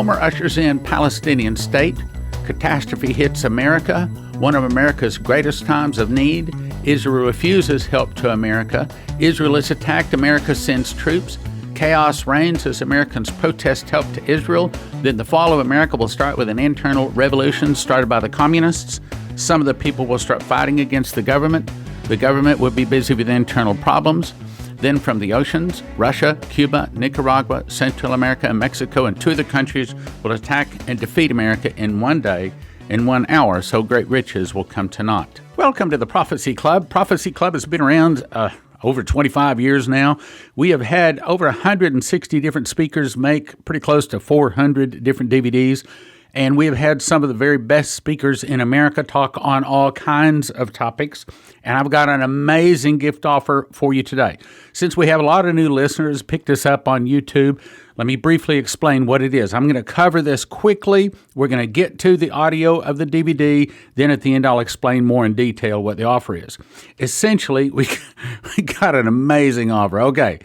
Homer ushers in Palestinian state. Catastrophe hits America. One of America's greatest times of need. Israel refuses help to America. Israel is attacked. America sends troops. Chaos reigns as Americans protest help to Israel. Then the fall of America will start with an internal revolution started by the communists. Some of the people will start fighting against the government. The government will be busy with internal problems. Then from the oceans, Russia, Cuba, Nicaragua, Central America, and Mexico, and two other countries will attack and defeat America in one day, in 1 hour, so great riches will come to naught. Welcome to the Prophecy Club. Prophecy Club has been around over 25 years now. We have had over 160 different speakers make pretty close to 400 different DVDs. And we have had some of the very best speakers in America talk on all kinds of topics. And I've got an amazing gift offer for you today. Since we have a lot of new listeners picked us up on YouTube, let me briefly explain what it is. I'm going to cover this quickly. We're going to get to the audio of the DVD. Then at the end, I'll explain more in detail what the offer is. Essentially, we got an amazing offer. Okay.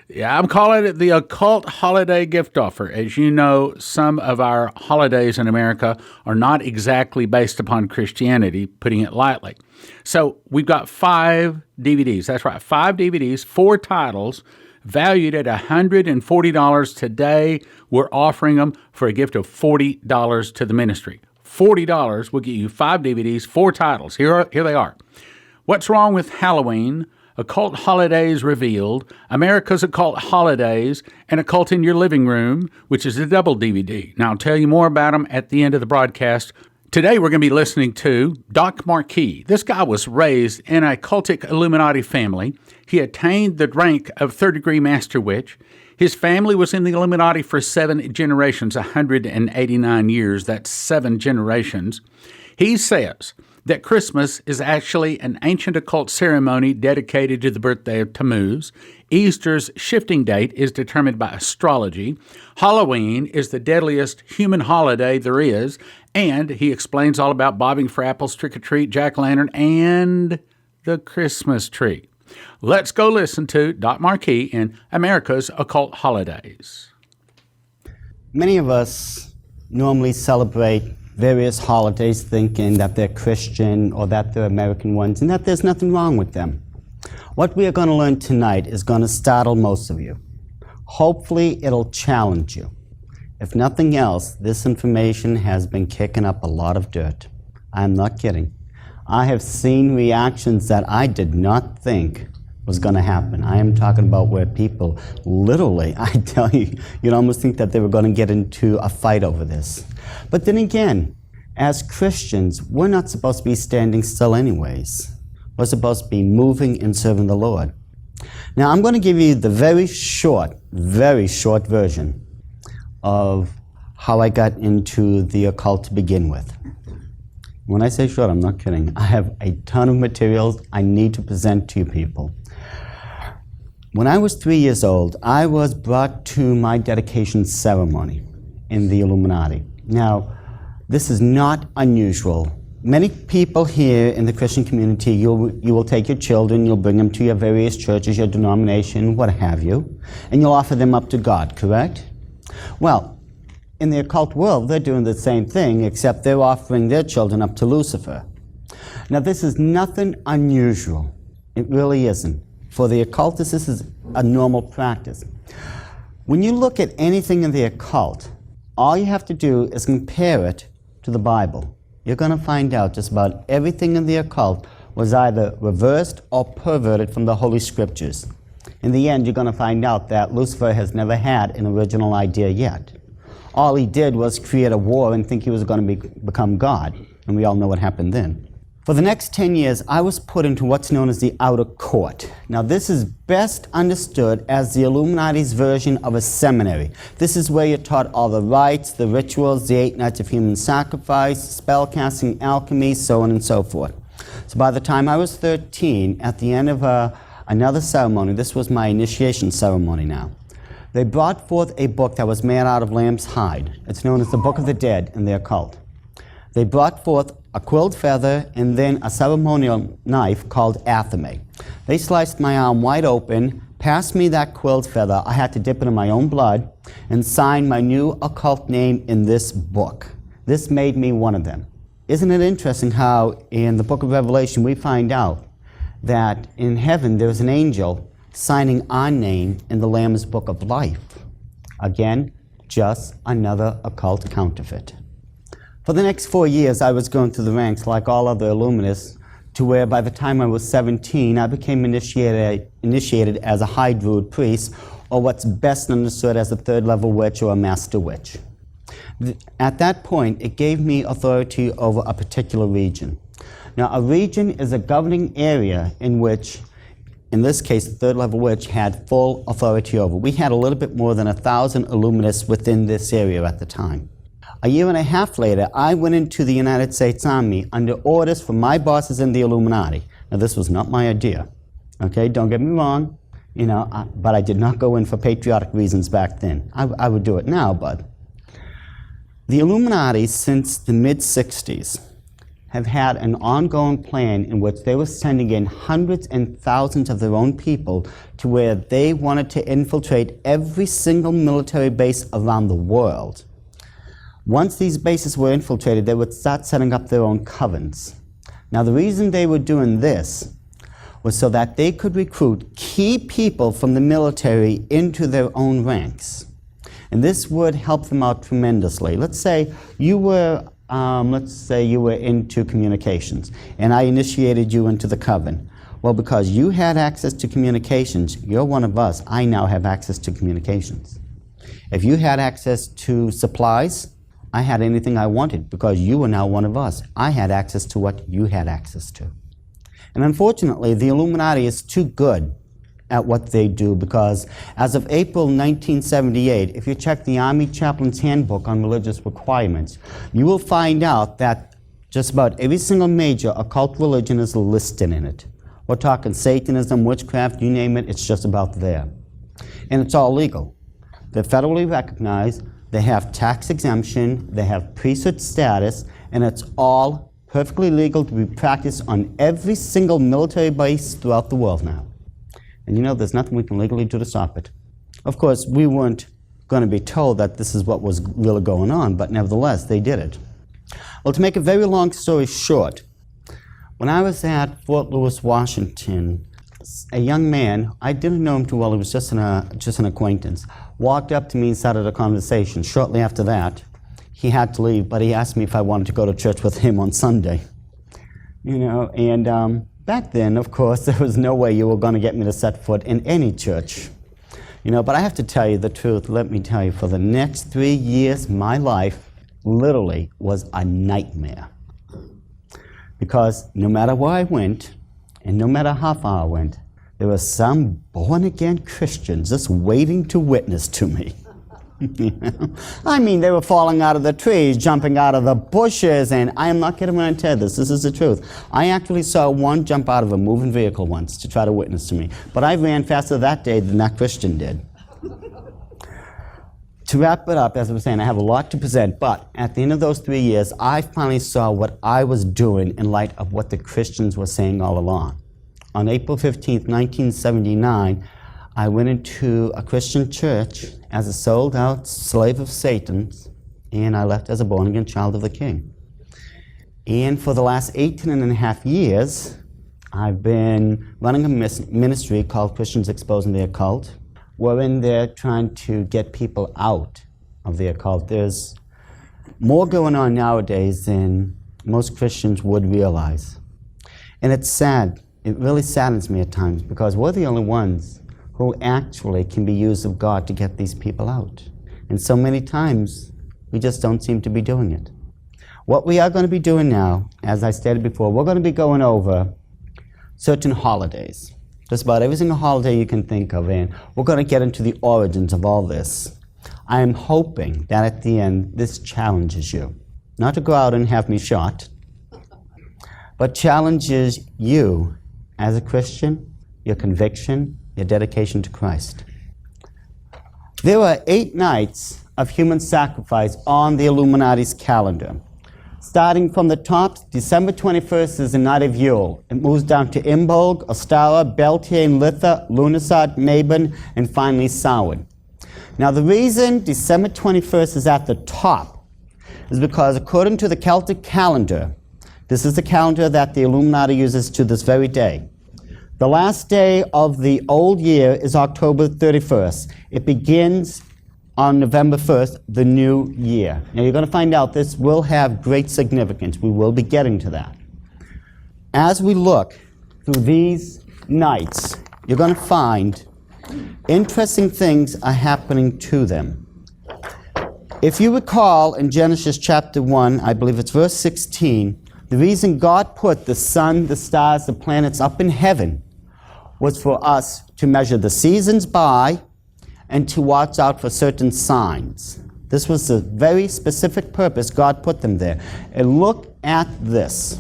Yeah, I'm calling it the Occult Holiday Gift Offer. As you know, some of our holidays in America are not exactly based upon Christianity, putting it lightly. So we've got 5 DVDs. That's right, 5 DVDs, 4 titles, valued at $140 today. We're offering them for a gift of $40 to the ministry. $40 will get you 5 DVDs, 4 titles. Here they are. What's Wrong with Halloween? Occult Holidays Revealed, America's Occult Holidays, and Occult in Your Living Room, which is a double DVD. Now, I'll tell you more about them at the end of the broadcast. Today, we're going to be listening to Doc Marquis. This guy was raised in a cultic Illuminati family. He attained the rank of third-degree Master Witch. His family was in the Illuminati for 7 generations, 189 years. That's 7 generations. He says that Christmas is actually an ancient occult ceremony dedicated to the birthday of Tammuz. Easter's shifting date is determined by astrology. Halloween is the deadliest human holiday there is. And he explains all about bobbing for apples, trick-or-treat, jack-o'-lantern, and the Christmas tree. Let's go listen to Doc Marquis in America's Occult Holidays. Many of us normally celebrate various holidays thinking that they're Christian or that they're American ones and that there's nothing wrong with them. What we are going to learn tonight is going to startle most of you. Hopefully it'll challenge you. If nothing else, this information has been kicking up a lot of dirt. I'm not kidding. I have seen reactions that I did not think was going to happen. I am talking about where people literally, I tell you, you'd almost think that they were going to get into a fight over this. But then again, as Christians, we're not supposed to be standing still anyways. We're supposed to be moving and serving the Lord. Now, I'm going to give you the very short version of how I got into the occult to begin with. When I say short, I'm not kidding. I have a ton of materials I need to present to you people. When I was 3 years old, I was brought to my dedication ceremony in the Illuminati. Now, this is not unusual. Many people here in the Christian community, you will take your children, you'll bring them to your various churches, your denomination, what have you, and you'll offer them up to God, correct? Well, in the occult world, they're doing the same thing, except they're offering their children up to Lucifer. Now, this is nothing unusual. It really isn't. For the occultists, this is a normal practice. When you look at anything in the occult, all you have to do is compare it to the Bible. You're going to find out just about everything in the occult was either reversed or perverted from the Holy Scriptures. In the end, you're going to find out that Lucifer has never had an original idea yet. All he did was create a war and think he was going to become God, and we all know what happened then. For the next 10 years, I was put into what's known as the outer court. Now, this is best understood as the Illuminati's version of a seminary. This is where you're taught all the rites, the rituals, the 8 nights of human sacrifice, spellcasting, alchemy, so on and so forth. So by the time I was 13, at the end of another ceremony, this was my initiation ceremony now, they brought forth a book that was made out of lamb's hide. It's known as the Book of the Dead in the occult. They brought forth a quilled feather and then a ceremonial knife called athame. They sliced my arm wide open, passed me that quill's feather, I had to dip it in my own blood and sign my new occult name in this book. This made me one of them. Isn't it interesting how in the book of Revelation we find out that in heaven there's an angel signing our name in the Lamb's book of life? Again, just another occult counterfeit. For the next 4 years, I was going through the ranks like all other Illuminists, to where by the time I was 17, I became initiated as a high Druid priest, or what's best understood as a third-level witch or a master witch. At that point, it gave me authority over a particular region. Now, a region is a governing area in which, in this case, the third-level witch had full authority over. We had a little bit more than 1,000 Illuminists within this area at the time. A year and a half later, I went into the United States Army under orders from my bosses in the Illuminati. Now, this was not my idea, okay? Don't get me wrong, but I did not go in for patriotic reasons back then. I would do it now, but the Illuminati, since the mid-'60s, have had an ongoing plan in which they were sending in hundreds and thousands of their own people to where they wanted to infiltrate every single military base around the world. Once these bases were infiltrated, they would start setting up their own covens. Now, the reason they were doing this was so that they could recruit key people from the military into their own ranks. And this would help them out tremendously. Let's say you were into communications, and I initiated you into the coven. Well, because you had access to communications, you're one of us. I now have access to communications. If you had access to supplies, I had anything I wanted because you were now one of us. I had access to what you had access to. And unfortunately, the Illuminati is too good at what they do, because as of April 1978, if you check the Army Chaplain's Handbook on Religious Requirements, you will find out that just about every single major occult religion is listed in it. We're talking Satanism, witchcraft, you name it, it's just about there. And it's all legal. They're federally recognized, they have tax exemption, they have priesthood status, and it's all perfectly legal to be practiced on every single military base throughout the world now. And there's nothing we can legally do to stop it. Of course, we weren't going to be told that this is what was really going on, but nevertheless, they did it. Well, to make a very long story short, when I was at Fort Lewis, Washington, a young man, I didn't know him too well, he was just an acquaintance, walked up to me and started a conversation. Shortly after that, he had to leave, but he asked me if I wanted to go to church with him on Sunday. Back then, of course, there was no way you were going to get me to set foot in any church. But I have to tell you the truth. Let me tell you, for the next 3 years, my life literally was a nightmare. Because no matter where I went, and no matter how far I went, there were some born-again Christians just waiting to witness to me. I mean, they were falling out of the trees, jumping out of the bushes, and I am not kidding when I tell you this is the truth. I actually saw one jump out of a moving vehicle once to try to witness to me, but I ran faster that day than that Christian did. To wrap it up, as I was saying, I have a lot to present, but at the end of those 3 years, I finally saw what I was doing in light of what the Christians were saying all along. On April 15th, 1979, I went into a Christian church as a sold-out slave of Satan's, and I left as a born-again child of the King. And for the last 18 and a half years, I've been running a ministry called Christians Exposing the Occult. We're in there trying to get people out of the occult. There's more going on nowadays than most Christians would realize. And it's sad. It really saddens me at times, because we're the only ones who actually can be used of God to get these people out. And so many times, we just don't seem to be doing it. What we are going to be doing now, as I stated before, we're going to be going over certain holidays. Just about every single holiday you can think of, and we're going to get into the origins of all this. I am hoping that at the end, this challenges you. Not to go out and have me shot, but challenges you as a Christian, your conviction, your dedication to Christ. There were 8 nights of human sacrifice on the Illuminati's calendar. Starting from the top, December 21st is the night of Yule. It moves down to Imbolg, Ostara, Beltane, Litha, Lughnasadh, Mabon, and finally Samhain. Now the reason December 21st is at the top is because according to the Celtic calendar, this is the calendar that the Illuminati uses to this very day, the last day of the old year is October 31st. It begins on November 1st, the new year. Now you're going to find out this will have great significance. We will be getting to that. As we look through these nights, you're going to find interesting things are happening to them. If you recall in Genesis chapter 1, I believe it's verse 16, the reason God put the sun, the stars, the planets up in heaven was for us to measure the seasons by and to watch out for certain signs. This was the very specific purpose God put them there. And look at this.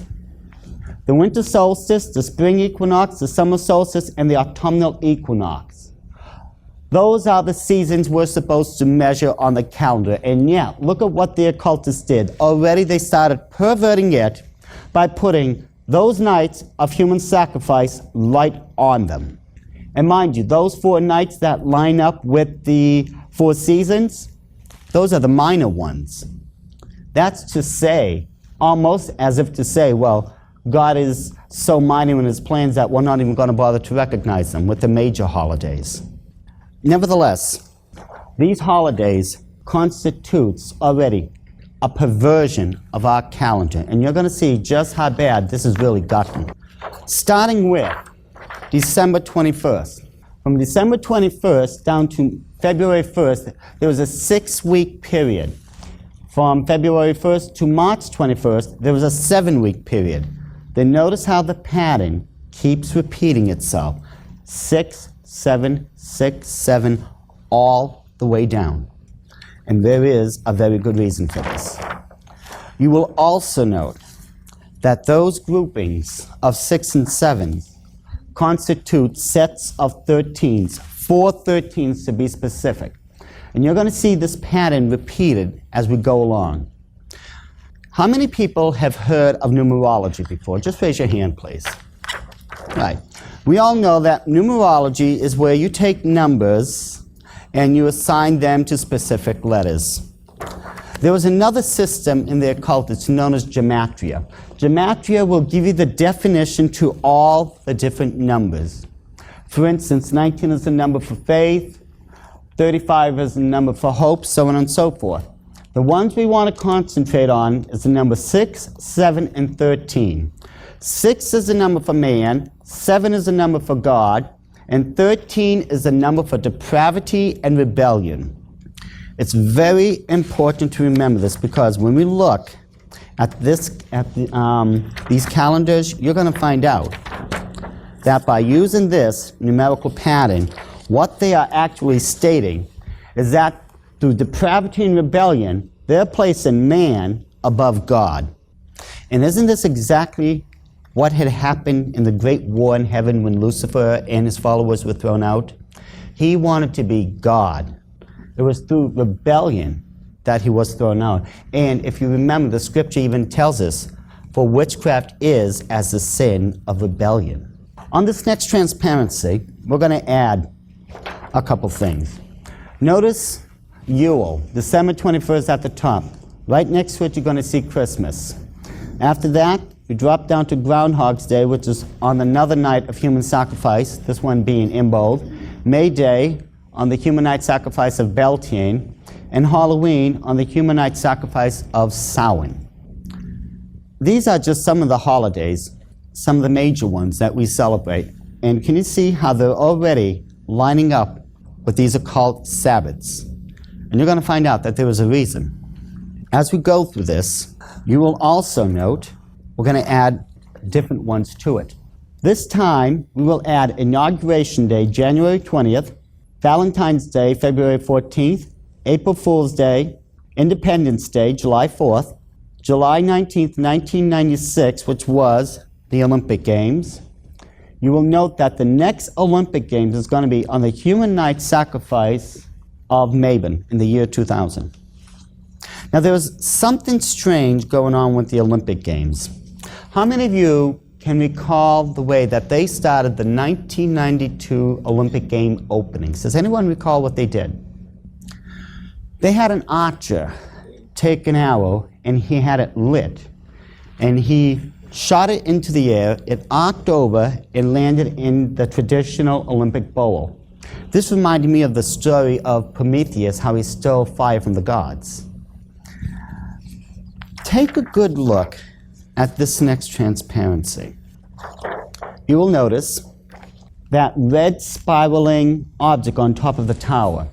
The winter solstice, the spring equinox, the summer solstice, and the autumnal equinox. Those are the seasons we're supposed to measure on the calendar. And yeah, look at what the occultists did. Already they started perverting it by putting those nights of human sacrifice right on them. And mind you, those 4 nights that line up with the 4 seasons, those are the minor ones. That's to say, almost as if to say, well, God is so minor in his plans that we're not even going to bother to recognize them with the major holidays. Nevertheless, these holidays constitutes already a perversion of our calendar. And you're going to see just how bad this has really gotten. Starting with December 21st. From December 21st down to February 1st, there was a 6-week period. From February 1st to March 21st, there was a 7-week period. Then notice how the pattern keeps repeating itself. 6, 7, 6, 7, all the way down. And there is a very good reason for this. You will also note that those groupings of 6 and 7 constitute sets of 13s, 4 13s to be specific. And you're going to see this pattern repeated as we go along. How many people have heard of numerology before? Just raise your hand, please. Right. We all know that numerology is where you take numbers and you assign them to specific letters. There was another system in the occult that's known as Gematria. Gematria will give you the definition to all the different numbers. For instance, 19 is the number for faith, 35 is the number for hope, so on and so forth. The ones we want to concentrate on is the number 6, 7, and 13. 6 is the number for man, 7 is the number for God, and 13 is the number for depravity and rebellion. It's very important to remember this because when we look at these calendars, you're going to find out that by using this numerical pattern, what they are actually stating is that through depravity and rebellion, they're placing man above God. And isn't this exactly what had happened in the great war in heaven when Lucifer and his followers were thrown out? He wanted to be God. It was through rebellion that he was thrown out. And if you remember, the scripture even tells us, for witchcraft is as the sin of rebellion. On this next transparency, we're going to add a couple things. Notice Yule, December 21st at the top. Right next to it, you're going to see Christmas. After that, we drop down to Groundhog's Day, which is on another night of human sacrifice, this one being Imbolg. May Day on the human night sacrifice of Beltane, and Halloween on the human night sacrifice of Samhain. These are just some of the holidays, some of the major ones that we celebrate. And can you see how they're already lining up with these occult Sabbaths? And you're going to find out that there was a reason. As we go through this, you will also note we're going to add different ones to it. This time, we will add Inauguration Day, January 20th, Valentine's Day, February 14th, April Fool's Day, Independence Day, July 4th, July 19th, 1996, which was the Olympic Games. You will note that the next Olympic Games is going to be on the human night sacrifice of Mabon in the year 2000. Now, there was something strange going on with the Olympic Games. How many of you can recall the way that they started the 1992 Olympic Game openings? Does anyone recall what they did? They had an archer take an arrow, and he had it lit, and he shot it into the air. It arced over and landed in the traditional Olympic bowl. This reminded me of the story of Prometheus, how he stole fire from the gods. Take a good look at this next transparency. You will notice that red spiraling object on top of the tower.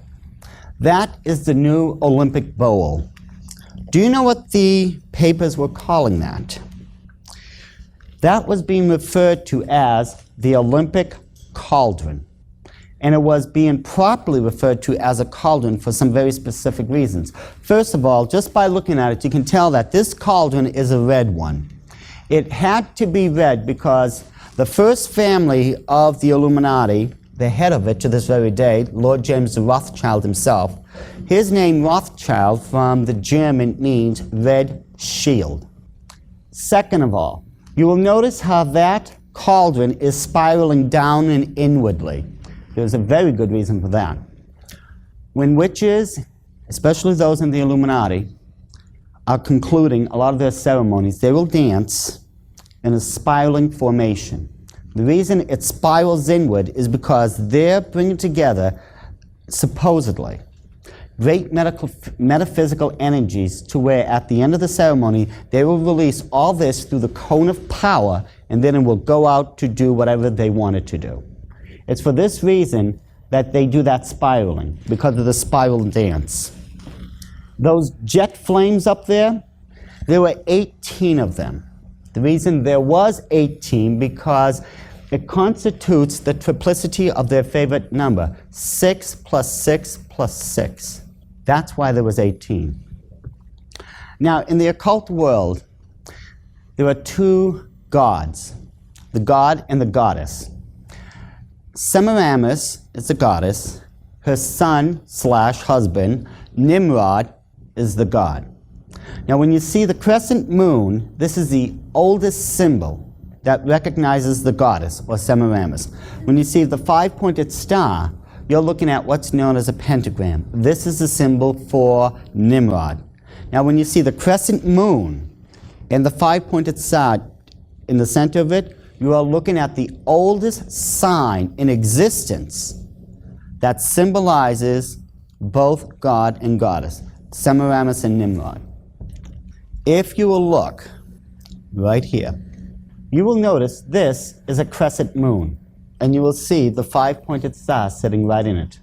That is the new Olympic bowl. Do you know what the papers were calling that? That was being referred to as the Olympic Cauldron. And it was being properly referred to as a cauldron for some very specific reasons. First of all, just by looking at it, you can tell that this cauldron is a red one. It had to be red because the first family of the Illuminati, the head of it to this very day, Lord James Rothschild himself, his name Rothschild from the German means red shield. Second of all, you will notice how that cauldron is spiraling down and inwardly. There's a very good reason for that. When witches, especially those in the Illuminati, are concluding a lot of their ceremonies, they will dance in a spiraling formation. The reason it spirals inward is because they're bringing together, supposedly, great metaphysical energies to where at the end of the ceremony, they will release all this through the cone of power, and then it will go out to do whatever they want it to do. It's for this reason that they do that spiraling, because of the spiral dance. Those jet flames up there were 18 of them. The reason there was 18 because it constitutes the triplicity of their favorite number, 6 plus 6 plus 6. That's why there was 18. Now, in the occult world, there are two gods, the god and the goddess. Semiramis is the goddess. Her son/husband, Nimrod, is the god. Now, when you see the crescent moon, this is the oldest symbol that recognizes the goddess, or Semiramis. When you see the five-pointed star, you're looking at what's known as a pentagram. This is the symbol for Nimrod. Now, when you see the crescent moon and the five-pointed star in the center of it, you are looking at the oldest sign in existence that symbolizes both God and goddess, Semiramis and Nimrod. If you will look right here, you will notice this is a crescent moon, and you will see the five-pointed star sitting right in it.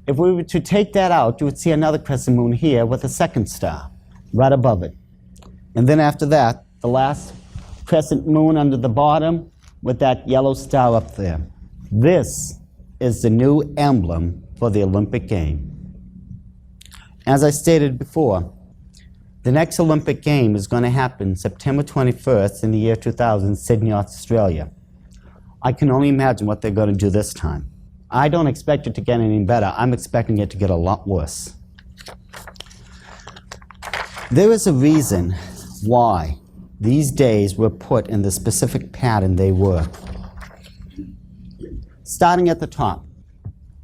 If we were to take that out, you would see another crescent moon here with a second star right above it. And then after that, the last crescent moon under the bottom with that yellow star up there. This is the new emblem for the Olympic game. As I stated before, the next Olympic game is going to happen September 21st in the year 2000, Sydney, Australia. I can only imagine what they're going to do this time. I don't expect it to get any better. I'm expecting it to get a lot worse. There is a reason why these days were put in the specific pattern they were. Starting at the top.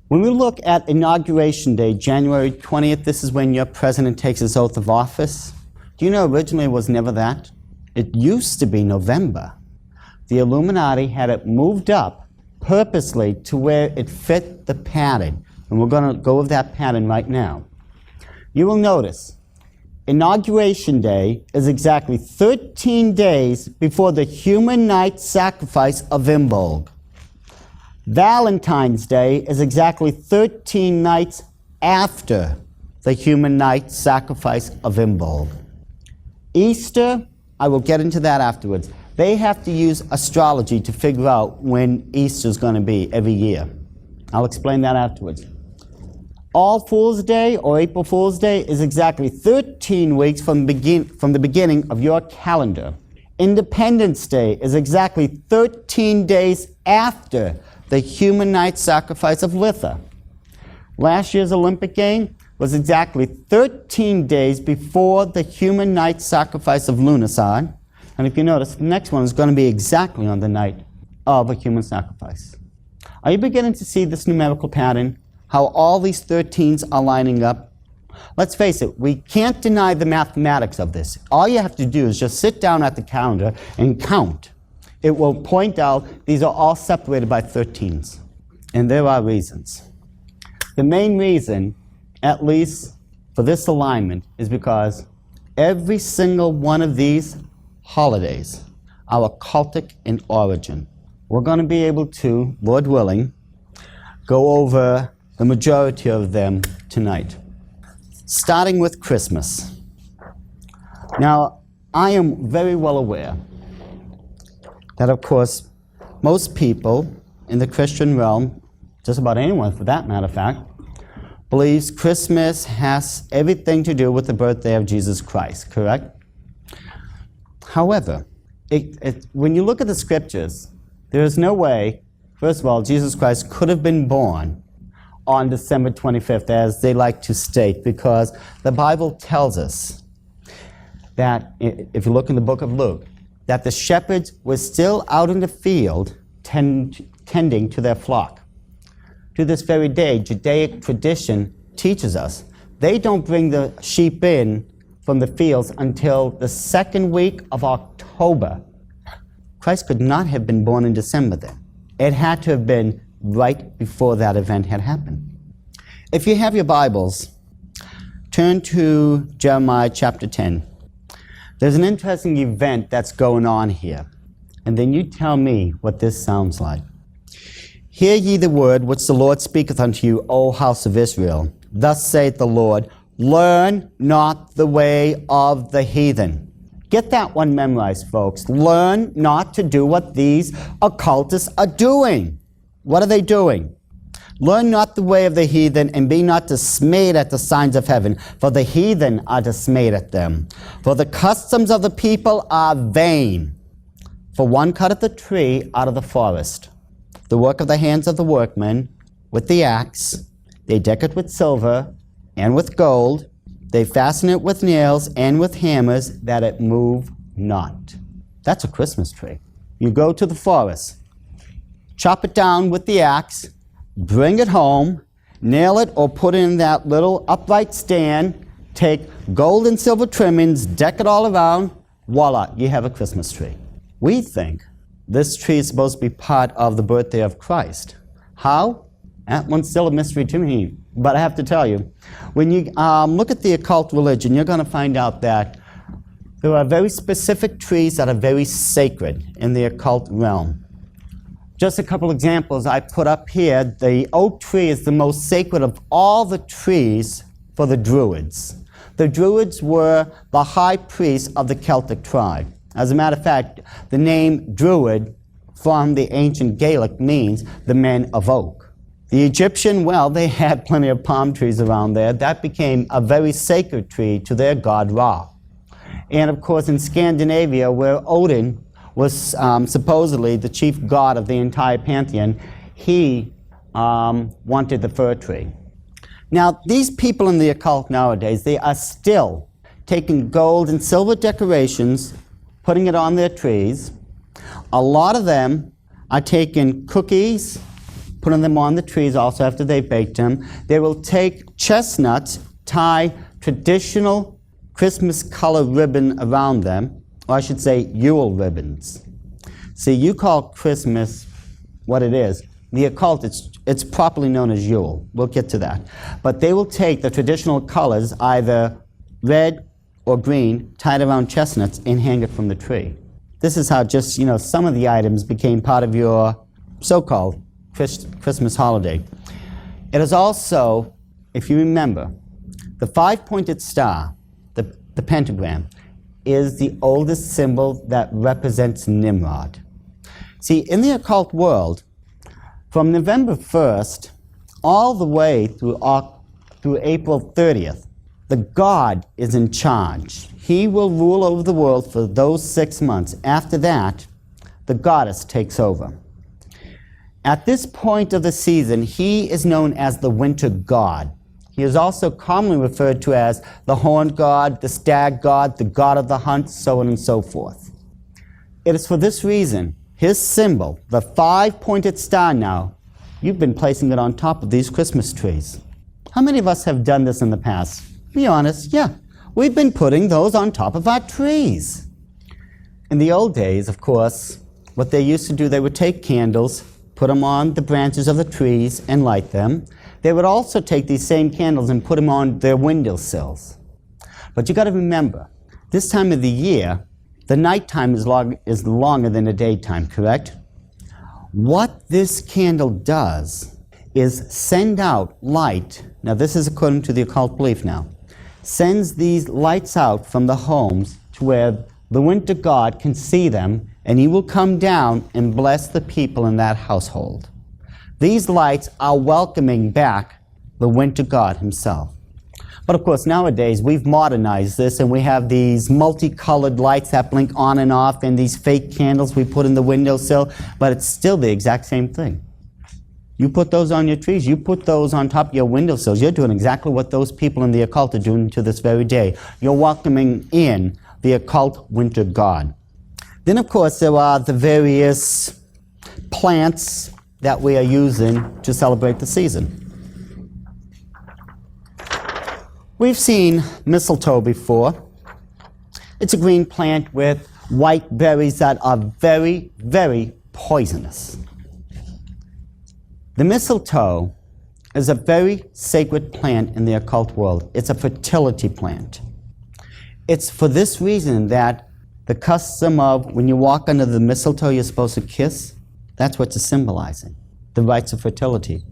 When we look at Inauguration Day, January 20th, this is when your president takes his oath of office. Do you know originally it was never that? It used to be November. The Illuminati had it moved up purposely to where it fit the pattern. And we're going to go with that pattern right now. You will notice Inauguration Day is exactly 13 days before the human night sacrifice of Imbolg. Valentine's Day is exactly 13 nights after the human night sacrifice of Imbolg. Easter, I will get into that afterwards. They have to use astrology to figure out when Easter is going to be every year. I'll explain that afterwards. All Fool's Day, or April Fool's Day, is exactly 13 weeks from the beginning of your calendar. Independence Day is exactly 13 days after the human night sacrifice of Litha. Last year's Olympic game, was exactly 13 days before the human night sacrifice of Lunarsad. And if you notice, the next one is going to be exactly on the night of a human sacrifice. Are you beginning to see this numerical pattern? How all these 13s are lining up? Let's face it, we can't deny the mathematics of this. All you have to do is just sit down at the calendar and count. It will point out these are all separated by 13s. And there are reasons. The main reason, at least for this alignment, is because every single one of these holidays are occultic in origin. We're going to be able to, Lord willing, go over the majority of them tonight, starting with Christmas. Now, I am very well aware that, of course, most people in the Christian realm, just about anyone for that matter of fact, believes Christmas has everything to do with the birthday of Jesus Christ, correct? However, when you look at the scriptures, there is no way, first of all, Jesus Christ could have been born on December 25th, as they like to state, because the Bible tells us that, if you look in the book of Luke, that the shepherds were still out in the field tending to their flock. To this very day, Judaic tradition teaches us they don't bring the sheep in from the fields until the second week of October. Christ could not have been born in December then. It had to have been right before that event had happened. If you have your Bibles, turn to Jeremiah chapter 10. There's an interesting event that's going on here. And then you tell me what this sounds like. Hear ye the word which the Lord speaketh unto you, O house of Israel. Thus saith the Lord, learn not the way of the heathen. Get that one memorized, folks. Learn not to do what these occultists are doing. What are they doing? Learn not the way of the heathen, and be not dismayed at the signs of heaven, for the heathen are dismayed at them. For the customs of the people are vain. For one cutteth a tree out of the forest, the work of the hands of the workmen, with the axe. They deck it with silver and with gold. They fasten it with nails and with hammers, that it move not. That's a Christmas tree. You go to the forest, chop it down with the axe, bring it home, nail it or put it in that little upright stand, take gold and silver trimmings, deck it all around, voila, you have a Christmas tree. We think this tree is supposed to be part of the birthday of Christ. How? That one's still a mystery to me. But I have to tell you, when you look at the occult religion, you're going to find out that there are very specific trees that are very sacred in the occult realm. Just a couple examples I put up here. The oak tree is the most sacred of all the trees for the Druids. The Druids were the high priests of the Celtic tribe. As a matter of fact, the name Druid from the ancient Gaelic means the men of oak. The Egyptian, well, they had plenty of palm trees around there. That became a very sacred tree to their god Ra. And of course in Scandinavia, where Odin was supposedly the chief god of the entire pantheon, he wanted the fir tree. Now, these people in the occult nowadays, they are still taking gold and silver decorations, putting it on their trees. A lot of them are taking cookies, putting them on the trees also after they baked them. They will take chestnuts, tie traditional Christmas color ribbon around them, or I should say Yule ribbons. See, you call Christmas what it is. The occult, it's properly known as Yule. We'll get to that. But they will take the traditional colors, either red or green, tied around chestnuts, and hang it from the tree. This is how just, some of the items became part of your so-called Christmas holiday. It is also, if you remember, the five-pointed star, the pentagram, is the oldest symbol that represents Nimrod. See, in the occult world, from November 1st all the way through April 30th, the god is in charge. He will rule over the world for those 6 months. After that, the goddess takes over. At this point of the season, he is known as the winter god. He is also commonly referred to as the horned god, the stag god, the god of the hunt, so on and so forth. It is for this reason, his symbol, the 5-pointed star now, you've been placing it on top of these Christmas trees. How many of us have done this in the past? Be honest, yeah. We've been putting those on top of our trees. In the old days, of course, what they used to do, they would take candles, put them on the branches of the trees and light them. They would also take these same candles and put them on their windowsills. But you got to remember, this time of the year, the nighttime is longer than the daytime, correct? What this candle does is send out light. Now this is according to the occult belief now. Sends these lights out from the homes to where the winter god can see them, and he will come down and bless the people in that household. These lights are welcoming back the winter god himself. But of course, nowadays, we've modernized this, and we have these multicolored lights that blink on and off, and these fake candles we put in the windowsill, but it's still the exact same thing. You put those on your trees, you put those on top of your windowsills, you're doing exactly what those people in the occult are doing to this very day. You're welcoming in the occult winter god. Then, of course, there are the various plants that we are using to celebrate the season. We've seen mistletoe before. It's a green plant with white berries that are very, very poisonous. The mistletoe is a very sacred plant in the occult world. It's a fertility plant. It's for this reason that the custom of when you walk under the mistletoe you're supposed to kiss, that's what it's symbolizing, the rites of fertility.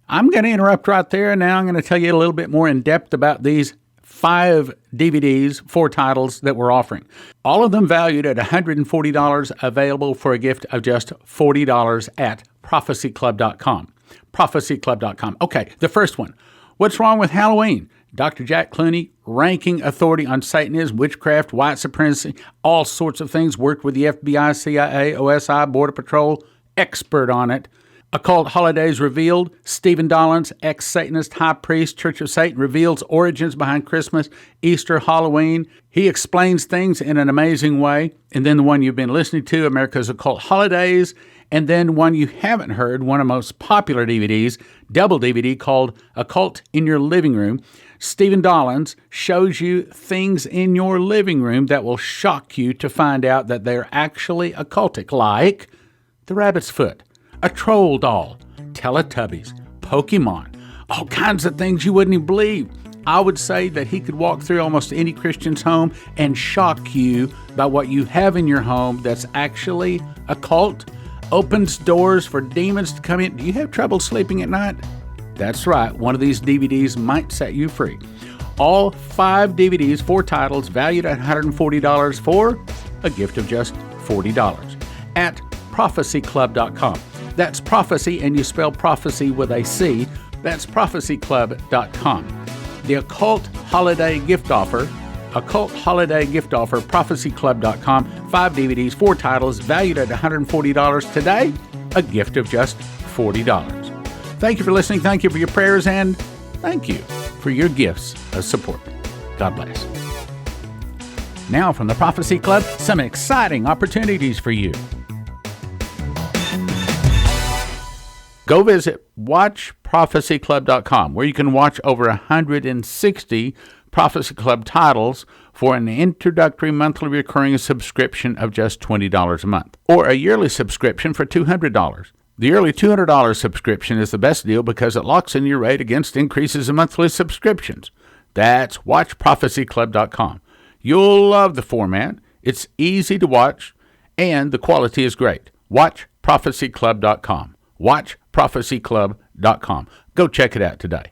I'm going to interrupt right there, and now I'm going to tell you a little bit more in depth about these 5 DVDs, 4 titles that we're offering. All of them valued at $140, available for a gift of just $40 at prophecyclub.com. Prophecyclub.com. Okay, the first one. What's wrong with Halloween? Dr. Jack Clooney, ranking authority on Satanism, witchcraft, white supremacy, all sorts of things, worked with the FBI, CIA, OSI, Border Patrol, expert on it. Occult Holidays Revealed, Stephen Dollins, ex-Satanist high priest, Church of Satan, reveals origins behind Christmas, Easter, Halloween. He explains things in an amazing way. And then the one you've been listening to, America's Occult Holidays. And then one you haven't heard, one of the most popular DVDs, double DVD called Occult in Your Living Room. Stephen Dollins shows you things in your living room that will shock you to find out that they're actually occultic, like the rabbit's foot, a troll doll, Teletubbies, Pokemon, all kinds of things you wouldn't even believe. I would say that he could walk through almost any Christian's home and shock you by what you have in your home that's actually occult, opens doors for demons to come in. Do you have trouble sleeping at night? That's right, one of these DVDs might set you free. All 5 DVDs, 4 titles, valued at $140 for a gift of just $40 at prophecyclub.com. That's prophecy, and you spell prophecy with a C. That's prophecyclub.com. The Occult Holiday Gift Offer, prophecyclub.com. 5 DVDs, 4 titles, valued at $140 today, a gift of just $40. Thank you for listening. Thank you for your prayers, and thank you for your gifts of support. God bless. Now from the Prophecy Club, some exciting opportunities for you. Go visit watchprophecyclub.com, where you can watch over 160 Prophecy Club titles for an introductory monthly recurring subscription of just $20 a month, or a yearly subscription for $200. The early $200 subscription is the best deal because it locks in your rate against increases in monthly subscriptions. That's watchprophecyclub.com. You'll love the format. It's easy to watch, and the quality is great. Watchprophecyclub.com. watchprophecyclub.com. Go check it out today.